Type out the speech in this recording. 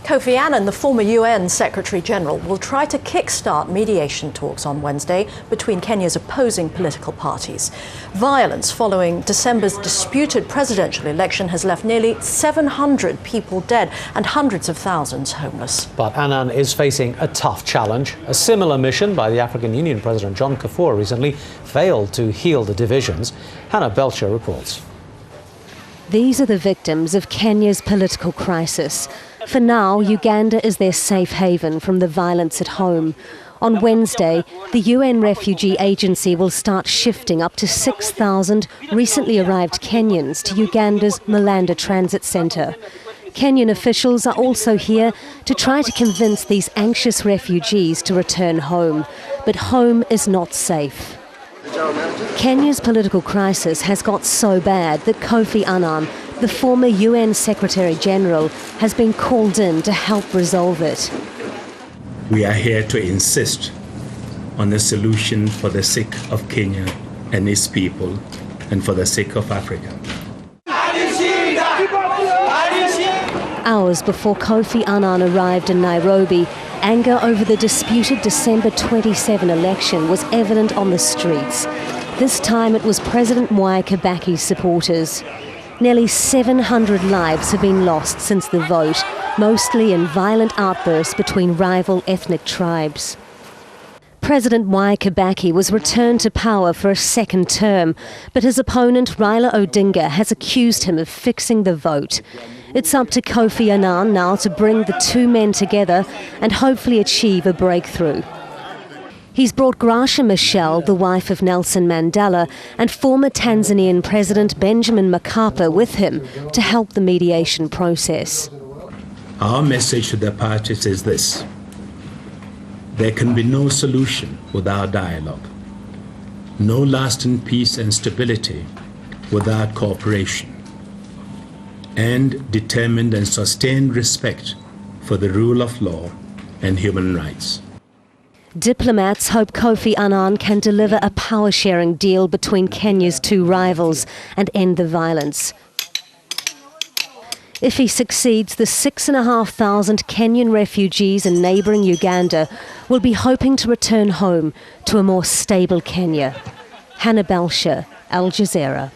Kofi Annan, the former UN Secretary-General, will try to kickstart mediation talks on Wednesday between Kenya's opposing political parties. Violence following December's disputed presidential election has left nearly 700 people dead and hundreds of thousands homeless. But Annan is facing a tough challenge. A similar mission by the African Union President John Kafur recently failed to heal the divisions. Belcher reports. These are the victims of Kenya's political crisis. For now, Uganda is their safe haven from the violence at home. On Wednesday, the UN Refugee Agency will start shifting up to 6,000 recently arrived Kenyans to Uganda's Malanda Transit Centre. Kenyan officials are also here to try to convince these anxious refugees to return home. But home is not safe. Kenya's political crisis has got so bad that Kofi Annan, the former UN Secretary-General, has been called in to help resolve it. We are here to insist on a solution for the sake of Kenya and its people and for the sake of Africa. Hours before Kofi Annan arrived in Nairobi, anger over the disputed December 27 election was evident on the streets. This time it was President Mwai Kibaki's supporters. Nearly 700 lives have been lost since the vote, mostly in violent outbursts between rival ethnic tribes. President Mwai Kibaki was returned to power for a second term, but his opponent Raila Odinga has accused him of fixing the vote. It's up to Kofi Annan now to bring the two men together and hopefully achieve a breakthrough. He's brought Gracia Machel, the wife of Nelson Mandela, and former Tanzanian President Benjamin Mkapa with him to help the mediation process. Our message to the parties is this: there can be no solution without dialogue, no lasting peace and stability without cooperation, and determined and sustained respect for the rule of law and human rights. Diplomats hope Kofi Annan can deliver a power-sharing deal between Kenya's two rivals and end the violence. If he succeeds, the 6,500 Kenyan refugees in neighbouring Uganda will be hoping to return home to a more stable Kenya. Belcher, Al Jazeera.